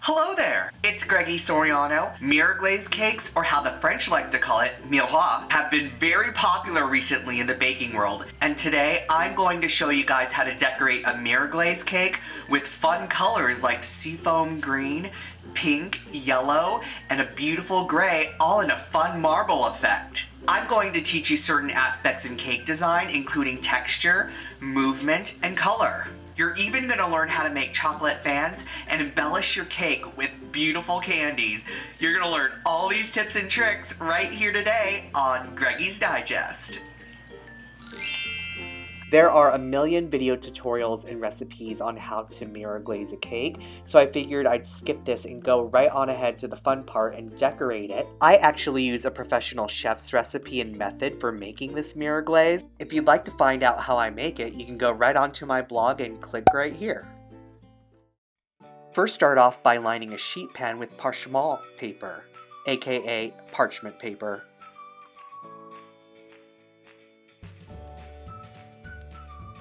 Hello there! It's Greggy Soriano. Mirror glaze cakes, or how the French like to call it, Muah, have been very popular recently in the baking world. And today, I'm going to show you guys how to decorate a mirror glaze cake with fun colors like seafoam green, pink, yellow, and a beautiful gray, all in a fun marble effect. I'm going to teach you certain aspects in cake design, including texture, movement, and color. You're even going to learn how to make chocolate fans and embellish your cake with beautiful candies. You're going to learn all these tips and tricks right here today on Greggy's Digest. There are a million video tutorials and recipes on how to mirror glaze a cake, so I figured I'd skip this and go right on ahead to the fun part and decorate it. I actually use a professional chef's recipe and method for making this mirror glaze. If you'd like to find out how I make it, you can go right onto my blog and click right here. First, start off by lining a sheet pan with parchment paper, aka parchment paper.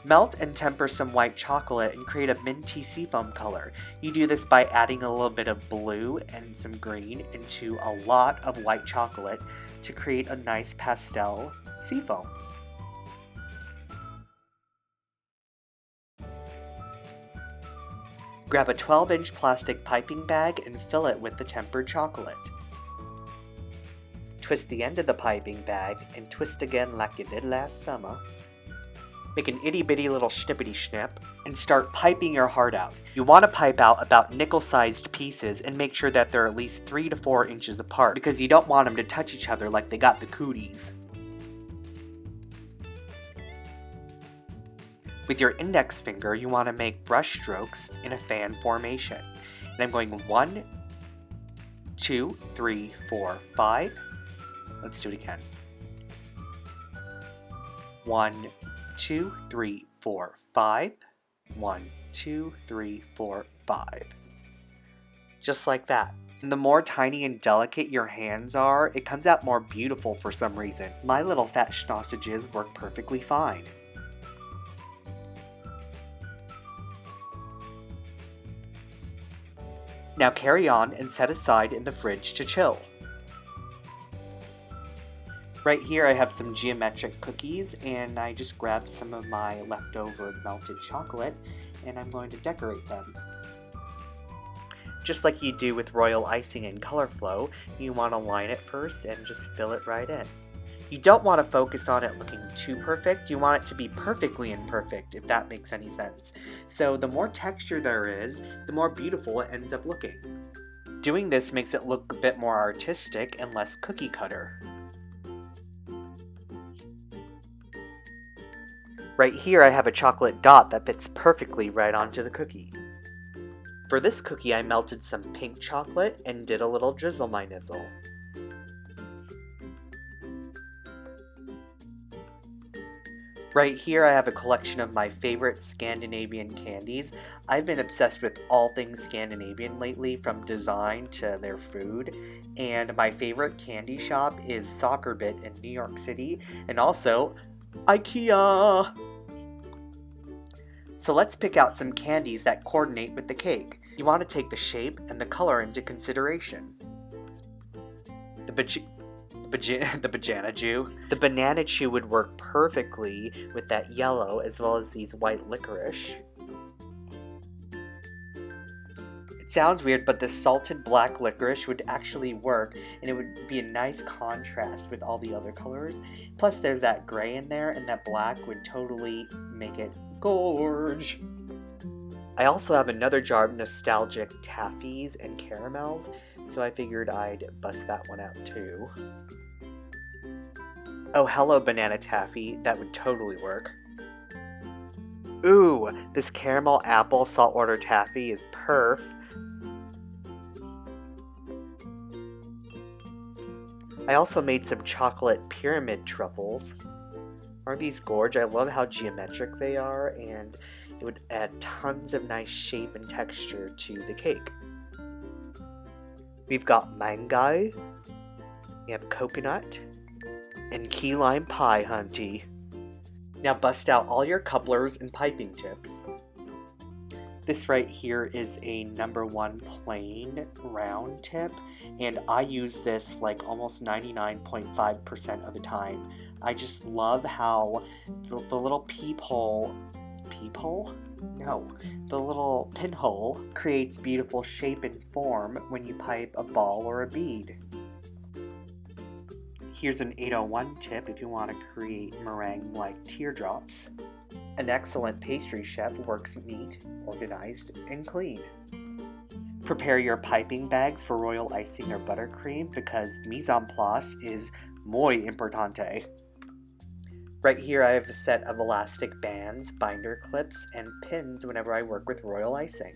Melt and temper some white chocolate and create a minty seafoam color. You do this by adding a little bit of blue and some green into a lot of white chocolate to create a nice pastel seafoam. Grab a 12-inch plastic piping bag and fill it with the tempered chocolate. Twist the end of the piping bag and twist again like you did last summer. Make an itty-bitty little snippety-snip, and start piping your heart out. You want to pipe out about nickel-sized pieces and make sure that they're at least 3 to 4 inches apart because you don't want them to touch each other like they got the cooties. With your index finger, you want to make brush strokes in a fan formation. And I'm going 1, 2, 3, 4, 5. Let's do it again. 1, 2, 3, 4, 5. 1, 2, 3, 4, 5. Just like that. And the more tiny and delicate your hands are, it comes out more beautiful for some reason. My little fat sausages work perfectly fine. Now carry on and set aside in the fridge to chill. Right here I have some geometric cookies, and I just grabbed some of my leftover melted chocolate and I'm going to decorate them. Just like you do with royal icing and color flow, you want to line it first and just fill it right in. You don't want to focus on it looking too perfect, you want it to be perfectly imperfect, if that makes any sense. So the more texture there is, the more beautiful it ends up looking. Doing this makes it look a bit more artistic and less cookie cutter. Right here I have a chocolate dot that fits perfectly right onto the cookie. For this cookie I melted some pink chocolate and did a little drizzle my nizzle. Right here I have a collection of my favorite Scandinavian candies. I've been obsessed with all things Scandinavian lately, from design to their food, and my favorite candy shop is Soccerbit in New York City, and also IKEA! So let's pick out some candies that coordinate with the cake. You want to take the shape and the color into consideration. The banana chew would work perfectly with that yellow as well as these white licorice. It sounds weird, but the salted black licorice would actually work, and it would be a nice contrast with all the other colors. Plus there's that gray in there, and that black would totally make it gorge. I also have another jar of nostalgic taffies and caramels, so I figured I'd bust that one out too. Oh, hello banana taffy, that would totally work. Ooh, this caramel apple saltwater taffy is perf. I also made some chocolate pyramid truffles. Aren't these gorge? I love how geometric they are, and it would add tons of nice shape and texture to the cake. We've got mango, we have coconut, and key lime pie, hunty. Now bust out all your couplers and piping tips. This right here is a number 1 plain round tip, and I use this like almost 99.5% of the time. I just love how the little peephole? No, the little pinhole creates beautiful shape and form when you pipe a ball or a bead. Here's an 801 tip if you want to create meringue-like teardrops. An excellent pastry chef works neat, organized, and clean. Prepare your piping bags for royal icing or buttercream because mise en place is muy importante. Right here I have a set of elastic bands, binder clips, and pins whenever I work with royal icing.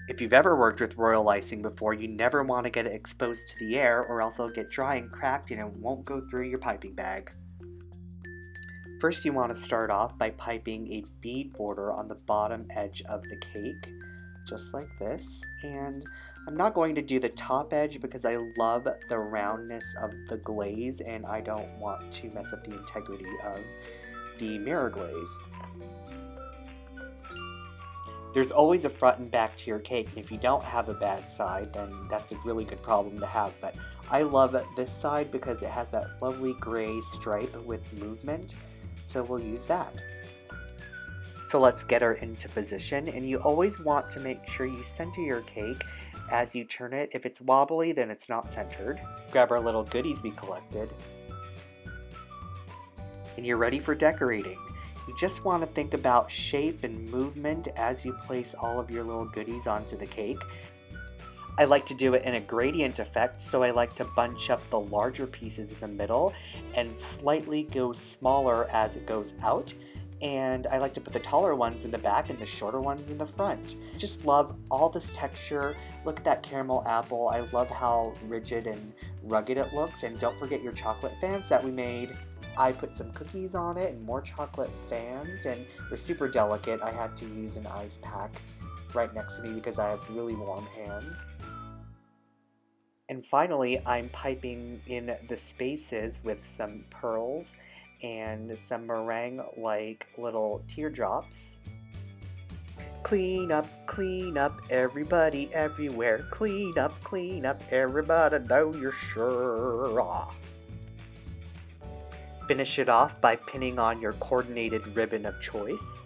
If you've ever worked with royal icing before, you never want to get it exposed to the air or else it'll get dry and cracked and it won't go through your piping bag. First, you want to start off by piping a bead border on the bottom edge of the cake, just like this. And I'm not going to do the top edge because I love the roundness of the glaze and I don't want to mess up the integrity of the mirror glaze. There's always a front and back to your cake, and if you don't have a bad side, then that's a really good problem to have. But I love this side because it has that lovely gray stripe with movement. So we'll use that. So let's get her into position, and you always want to make sure you center your cake as you turn it. If it's wobbly, then it's not centered. Grab our little goodies we collected, and you're ready for decorating. You just want to think about shape and movement as you place all of your little goodies onto the cake. I like to do it in a gradient effect, so I like to bunch up the larger pieces in the middle and slightly go smaller as it goes out. And I like to put the taller ones in the back and the shorter ones in the front. I just love all this texture. Look at that caramel apple. I love how rigid and rugged it looks. And don't forget your chocolate fans that we made. I put some cookies on it and more chocolate fans, and they're super delicate. I had to use an ice pack right next to me because I have really warm hands. And finally, I'm piping in the spaces with some pearls and some meringue-like little teardrops. Clean up, everybody, everywhere. Clean up, everybody, know you're sure. Finish it off by pinning on your coordinated ribbon of choice.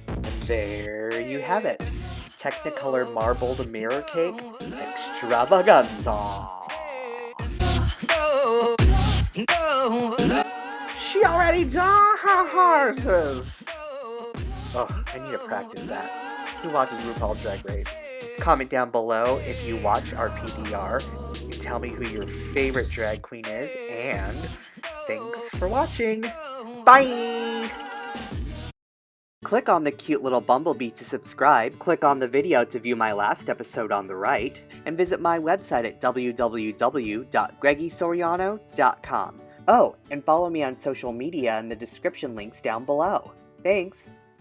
And there you have it. Technicolor marbled mirror cake extravaganza. She already died horses. Oh, I need to practice that. Who watches RuPaul's Drag Race? Comment down below if you watch our PDR. Tell me who your favorite drag queen is, and thanks for watching. Bye! Click on the cute little bumblebee to subscribe, click on the video to view my last episode on the right, and visit my website at www.greggysoriano.com. Oh, and follow me on social media in the description links down below. Thanks!